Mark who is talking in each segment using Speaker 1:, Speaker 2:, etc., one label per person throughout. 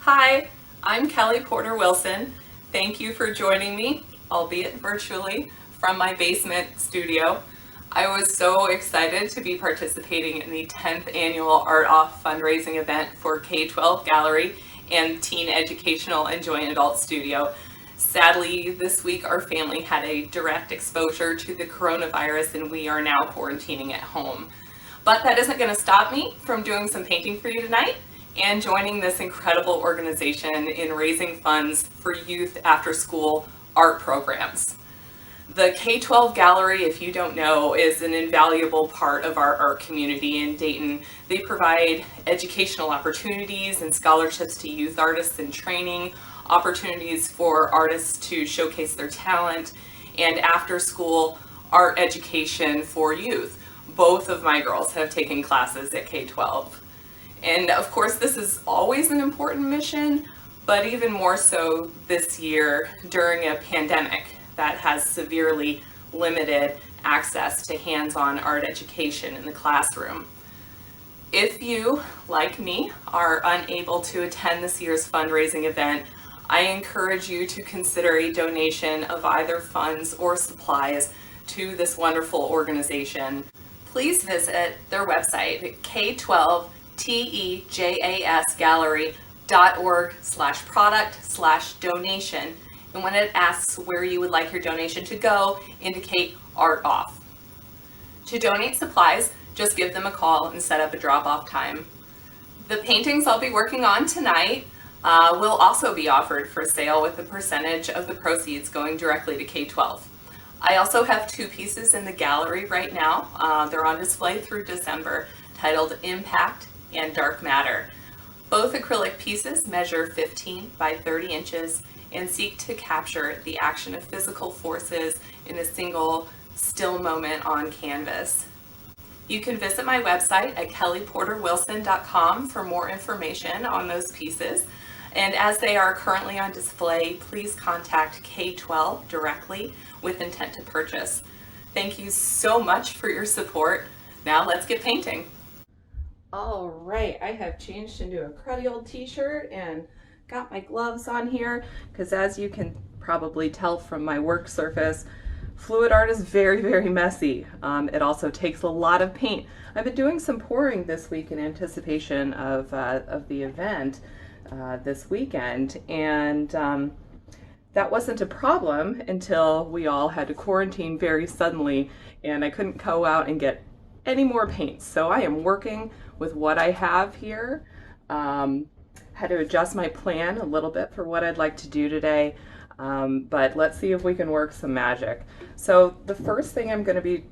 Speaker 1: Hi, I'm Kelly Porter Wilson. Thank you for joining me, albeit virtually, from my basement studio. I was so excited to be participating in the 10th annual Art Off fundraising event for K12 Gallery and Teen Educational and Joint Adult Studio. Sadly, this week our family had a direct exposure to the coronavirus and we are now quarantining at home. But that isn't going to stop me from doing some painting for you tonight and joining this incredible organization in raising funds for youth after school art programs. The K12 Gallery, if you don't know, is an invaluable part of our art community in Dayton. They provide educational opportunities and scholarships to youth artists in training, opportunities for artists to showcase their talent, and after school art education for youth. Both of my girls have taken classes at K12. And of course, this is always an important mission, but even more so this year during a pandemic that has severely limited access to hands-on art education in the classroom. If you, like me, are unable to attend this year's fundraising event, I encourage you to consider a donation of either funds or supplies to this wonderful organization. Please visit their website at K12TEJAS gallery.org/product/donation. And when it asks where you would like your donation to go, indicate Art Off. To donate supplies, just give them a call and set up a drop-off time. The paintings I'll be working on tonight will also be offered for sale with a percentage of the proceeds going directly to K12. I also have two pieces in the gallery right now. They're on display through December, titled Impact and Dark Matter. Both acrylic pieces measure 15 by 30 inches and seek to capture the action of physical forces in a single still moment on canvas. You can visit my website at kellyporterwilson.com for more information on those pieces. And as they are currently on display, please contact K12 directly with intent to purchase. Thank you so much for your support. Now let's get painting. All right, I have changed into a cruddy old t-shirt and got my gloves on here because, as you can probably tell from my work surface, fluid art is very, very messy. It also takes a lot of paint. I've been doing some pouring this week in anticipation of the event this weekend, and that wasn't a problem until we all had to quarantine very suddenly and I couldn't go out and get any more paints. So I am working with what I have here. Had to adjust my plan a little bit for what I'd like to do today, but let's see if we can work some magic. So the first thing I'm going to be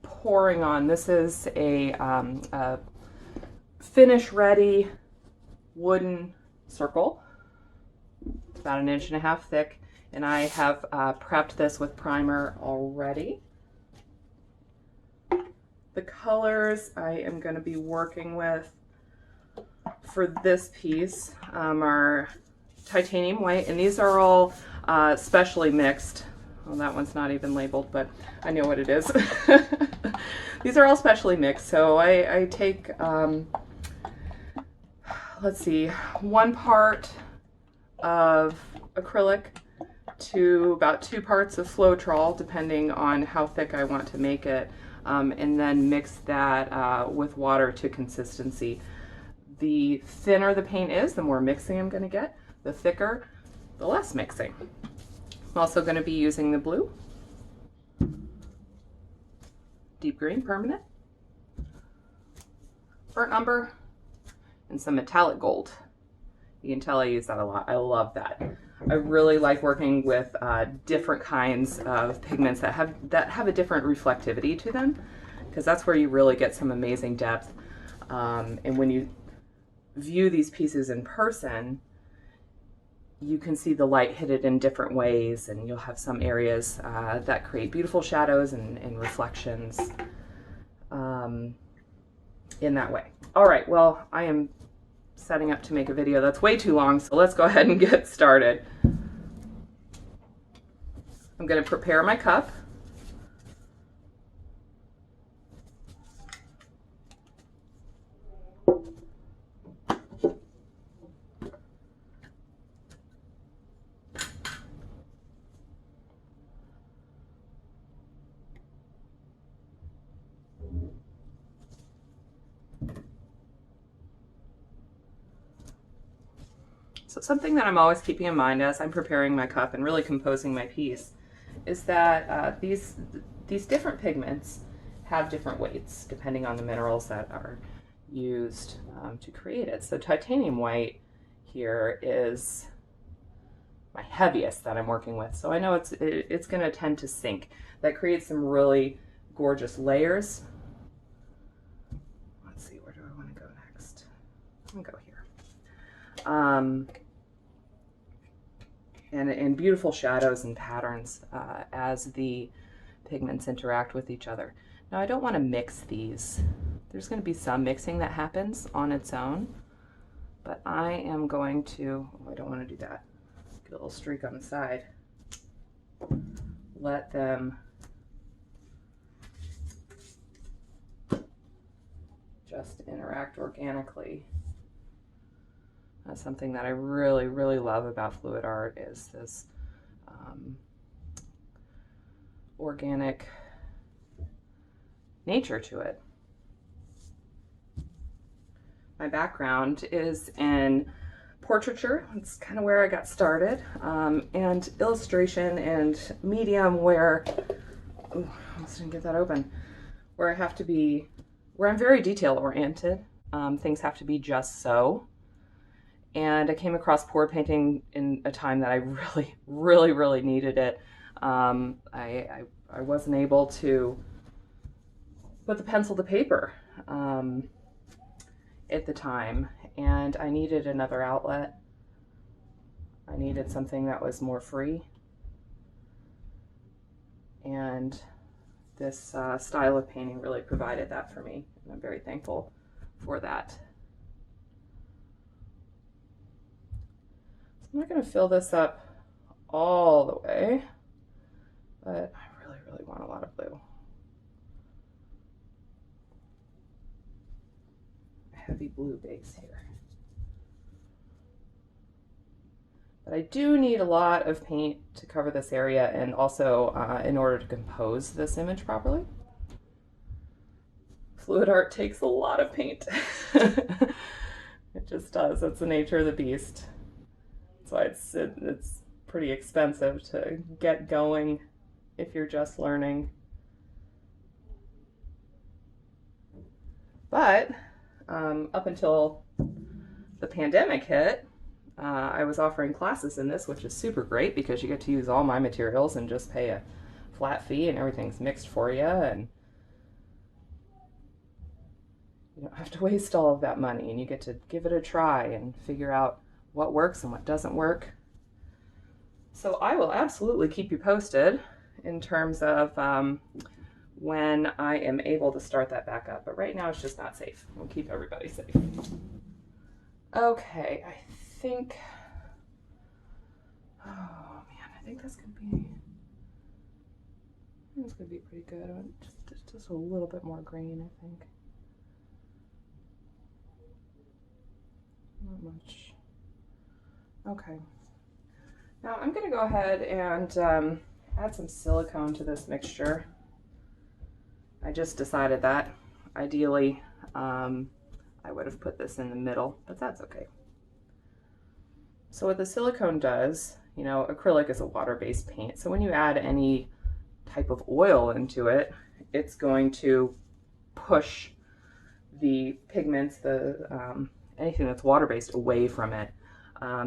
Speaker 1: pouring on, this is a finish ready wooden circle. It's about 1.5 inches thick, and I have prepped this with primer already. The colors I am going to be working with for this piece are titanium white, and these are all specially mixed. Well, that one's not even labeled, but I know what it is. These are all specially mixed, so I take, let's see, 1 part of acrylic to about 2 parts of Floetrol, depending on how thick I want to make it, and then mix that with water to consistency. The thinner the paint is, the more mixing I'm going to get. The thicker, the less mixing. I'm also going to be using the blue, deep green permanent, burnt umber, and some metallic gold. You can tell I use that a lot. I love that. I really like working with different kinds of pigments that have a different reflectivity to them, because that's where you really get some amazing depth. And when you view these pieces in person, you can see the light hit it in different ways, and you'll have some areas that create beautiful shadows and reflections in that way. All right, well, I am setting up to make a video that's way too long, so let's go ahead and get started. I'm going to prepare my cup.
Speaker 2: So something that I'm always keeping in mind as I'm preparing my cup and really composing my piece is that these different pigments have different weights depending on the minerals that are used to create it. So titanium white here is my heaviest that I'm working with. So I know it's going to tend to sink. That creates some really gorgeous layers. Let's see, where do I want to go next? I'm going to go here. And beautiful shadows and patterns as the pigments interact with each other. Now I don't want to mix these. There's going to be some mixing that happens on its own, but I am going to, oh, I don't want to do that. Get a little streak on the side. Let them just interact organically. That's something that I really, really love about fluid art is this organic nature to it. My background is in portraiture. It's kind of where I got started, and illustration and medium where, ooh, I almost didn't get that open, where I have to be, where I'm very detail oriented. Things have to be just so. And I came across pour painting in a time that I really, really, really needed it. I wasn't able to put the pencil to paper at the time, and I needed another outlet. I needed something that was more free, and this style of painting really provided that for me, and I'm very thankful for that. I'm not going to fill this up all the way, but I really, really want a lot of blue. A heavy blue base here. But I do need a lot of paint to cover this area and also in order to compose this image properly. Fluid art takes a lot of paint. It just does. That's the nature of the beast. So it's pretty expensive to get going if you're just learning. But up until the pandemic hit, I was offering classes in this, which is super great because you get to use all my materials and just pay a flat fee and everything's mixed for you, and you don't have to waste all of that money, and you get to give it a try and figure out what works and what doesn't work. So I will absolutely keep you posted in terms of when I am able to start that back up. But right now it's just not safe. We'll keep everybody safe. Okay, I think, oh man, I think that's gonna be pretty good. Just a little bit more green, I think. Not much. Okay, now I'm going to go ahead and add some silicone to this mixture. I just decided that ideally I would have put this in the middle, but that's okay. So what the silicone does, you know, acrylic is a water-based paint, so when you add any type of oil into it, it's going to push the pigments, anything that's water-based, away from it.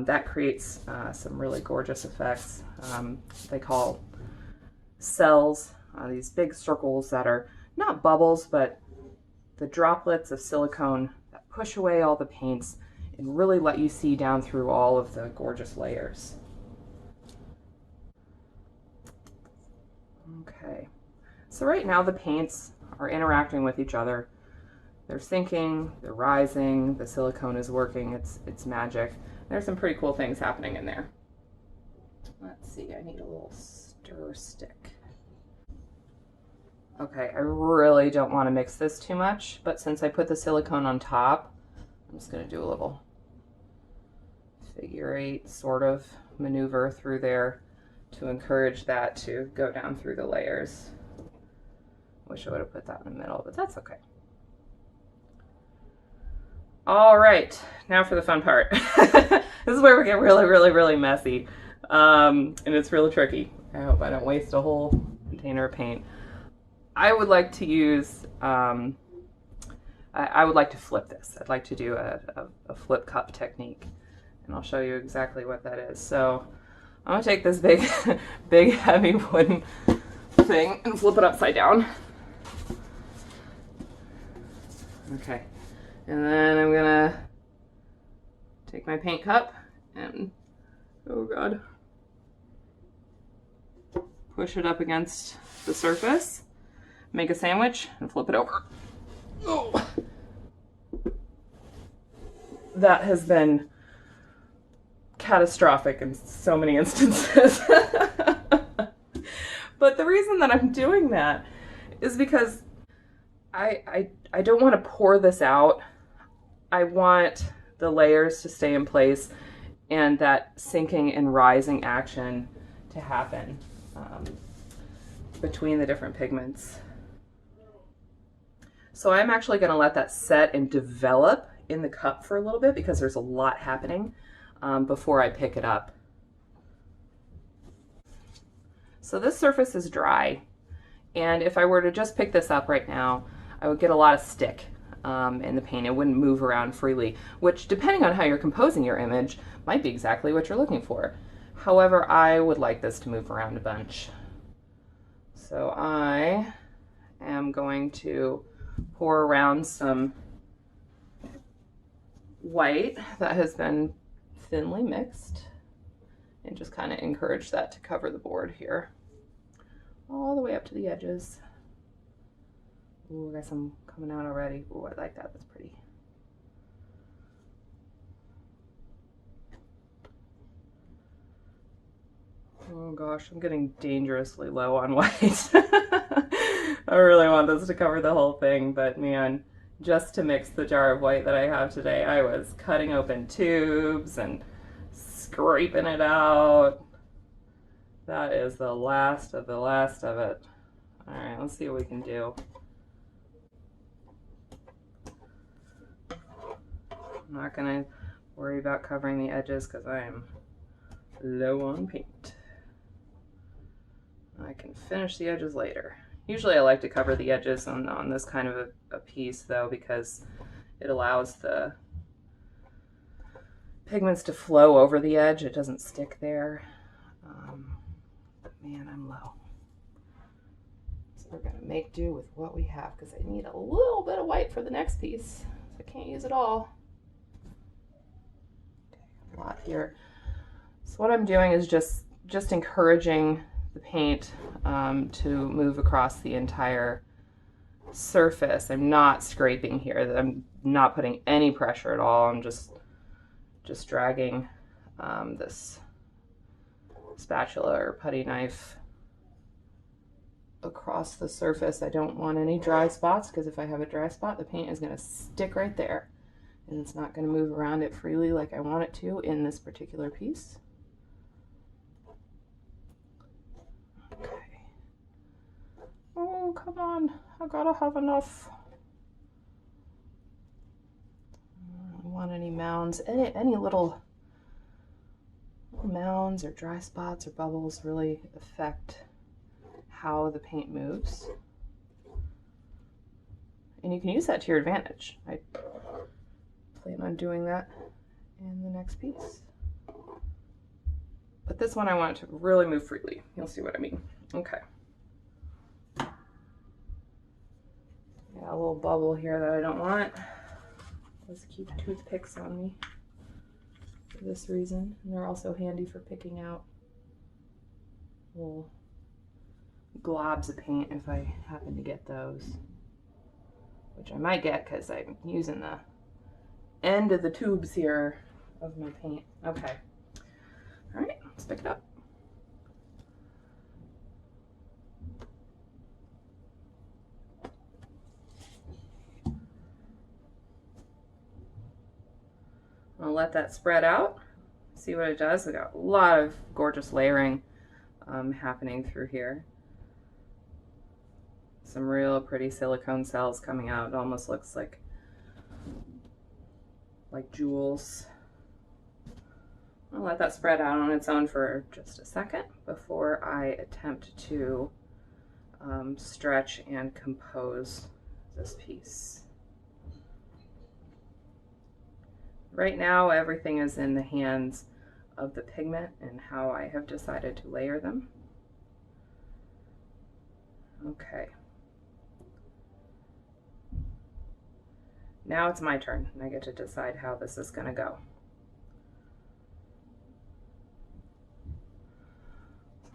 Speaker 2: That creates some really gorgeous effects. They call cells, these big circles that are not bubbles, but the droplets of silicone that push away all the paints and really let you see down through all of the gorgeous layers. Okay, so right now the paints are interacting with each other. They're sinking, they're rising, the silicone is working, it's magic. There's some pretty cool things happening in there. Let's see, I need a little stir stick. Okay, I really don't want to mix this too much, but since I put the silicone on top, I'm just going to do a little figure eight sort of maneuver through there to encourage that to go down through the layers. Wish I would have put that in the middle, but that's okay. All right, now for the fun part. This is where we get really, really, really messy. And it's really tricky. I hope I don't waste a whole container of paint. I would like to use, I would like to flip this. I'd like to do a flip cup technique. And I'll show you exactly what that is. So I'm gonna take this big, big heavy wooden thing and flip it upside down. Okay. And then I'm gonna take my paint cup and, oh God, push it up against the surface, make a sandwich, and flip it over. Oh. That has been catastrophic in so many instances. But the reason that I'm doing that is because I don't want to pour this out. I want the layers to stay in place and that sinking and rising action to happen between the different pigments. So I'm actually going to let that set and develop in the cup for a little bit because there's a lot happening before I pick it up. So this surface is dry, and if I were to just pick this up right now, I would get a lot of stick in the paint. It wouldn't move around freely, which, depending on how you're composing your image, might be exactly what you're looking for. However, I would like this to move around a bunch. So I am going to pour around some white that has been thinly mixed and just kind of encourage that to cover the board here all the way up to the edges. Ooh, I got some coming out already. Ooh, I like that. That's pretty. Oh gosh, I'm getting dangerously low on white. I really want this to cover the whole thing, but man, just to mix the jar of white that I have today, I was cutting open tubes and scraping it out. That is the last of it. All right, let's see what we can do. I'm not gonna worry about covering the edges because I am low on paint. I can finish the edges later. Usually I like to cover the edges on this kind of a piece though, because it allows the pigments to flow over the edge. It doesn't stick there. But man, I'm low. So we're gonna make do with what we have because I need a little bit of white for the next piece. I can't use it all. Okay, a lot here. So what I'm doing is just encouraging the paint to move across the entire surface. I'm not scraping here. I'm not putting any pressure at all. I'm just dragging this spatula or putty knife across the surface. I don't want any dry spots because if I have a dry spot, the paint is going to stick right there and it's not going to move around it freely like I want it to in this particular piece. Okay. Oh, come on. I gotta have enough. I don't want any mounds, any little mounds or dry spots or bubbles really affect how the paint moves. And you can use that to your advantage. I plan on doing that in the next piece. But this one I want it to really move freely. You'll see what I mean. Okay. Got a little bubble here that I don't want. Let's keep toothpicks on me for this reason. And they're also handy for picking out little globs of paint if I happen to get those. Which I might get because I'm using the end of the tubes here of my paint. Okay. All right, let's pick it up. I'll let that spread out, see what it does. We got a lot of gorgeous layering happening through here. Some real pretty silicone cells coming out. It almost looks like jewels. I'll let that spread out on its own for just a second before I attempt to stretch and compose this piece. Right now, everything is in the hands of the pigment and how I have decided to layer them. Okay. Now it's my turn, and I get to decide how this is going to go.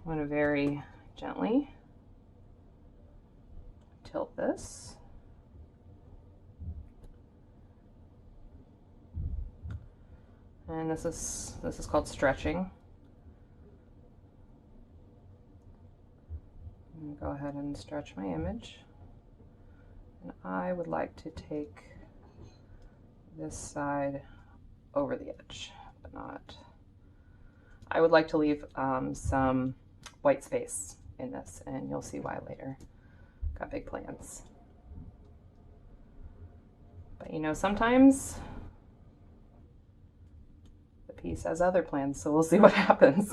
Speaker 2: I'm going to very gently tilt this. And this is called stretching. I'm going to go ahead and stretch my image. And I would like to take this side over the edge, but not. I would like to leave some white space in this, and you'll see why later. Got big plans. But you know, sometimes the piece has other plans, so we'll see what happens.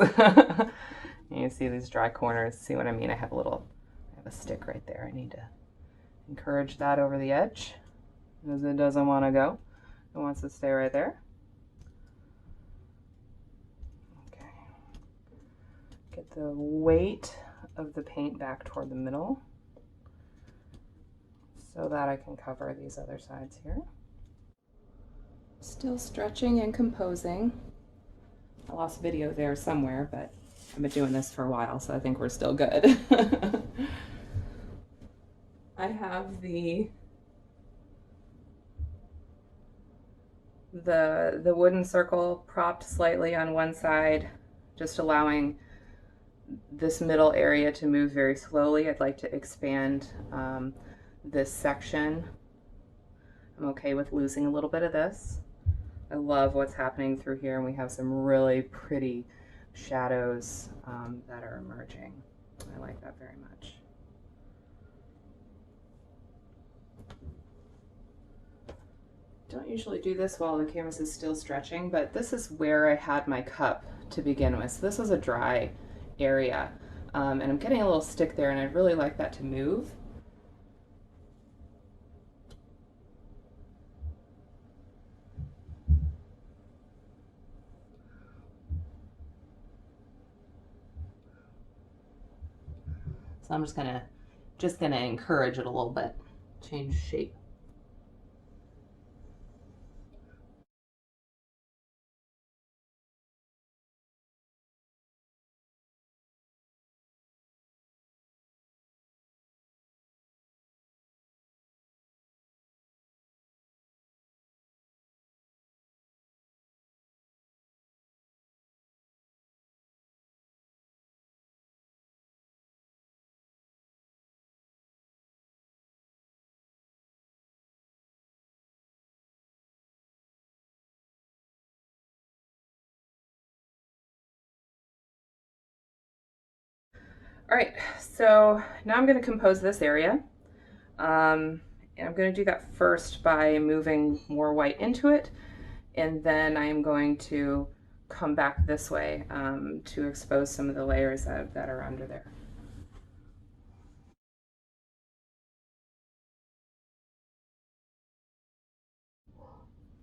Speaker 2: You see these dry corners, see what I mean? I have a stick right there. I need to encourage that over the edge, because it doesn't want to go. It wants to stay right there. Okay. Get the weight of the paint back toward the middle so that I can cover these other sides here. Still stretching and composing. I lost video there somewhere, but I've been doing this for a while, so I think we're still good. I have the wooden circle propped slightly on one side, just allowing this middle area to move very slowly. I'd like to expand this section. I'm okay with losing a little bit of this. I love what's happening through here, and we have some really pretty shadows that are emerging. I like that very much. Don't usually do this while the canvas is still stretching, but this is where I had my cup to begin with. So this is a dry area, and I'm getting a little stick there, and I'd really like that to move. So I'm just gonna encourage it a little bit, change shape. All right, so now I'm going to compose this area. And I'm going to do that first by moving more white into it, and then I am going to come back this way to expose some of the layers that are under there.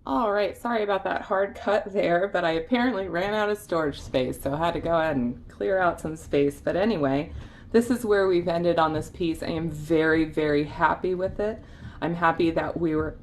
Speaker 2: All right, sorry about that hard cut there, but I apparently ran out of storage space, so I had to go ahead and clear out some space. But anyway, this is where we've ended on this piece. I am very, very happy with it. I'm happy that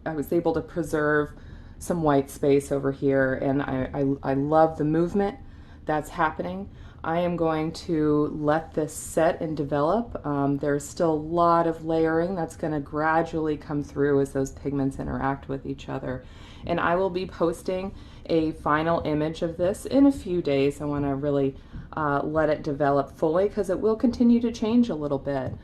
Speaker 2: I was able to preserve some white space over here, and I love the movement that's happening. I am going to let this set and develop. There's still a lot of layering that's going to gradually come through as those pigments interact with each other. And I will be posting a final image of this in a few days. I want to really let it develop fully, because it will continue to change a little bit.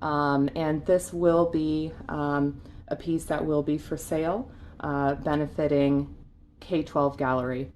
Speaker 2: And this will be a piece that will be for sale, benefiting K12 Gallery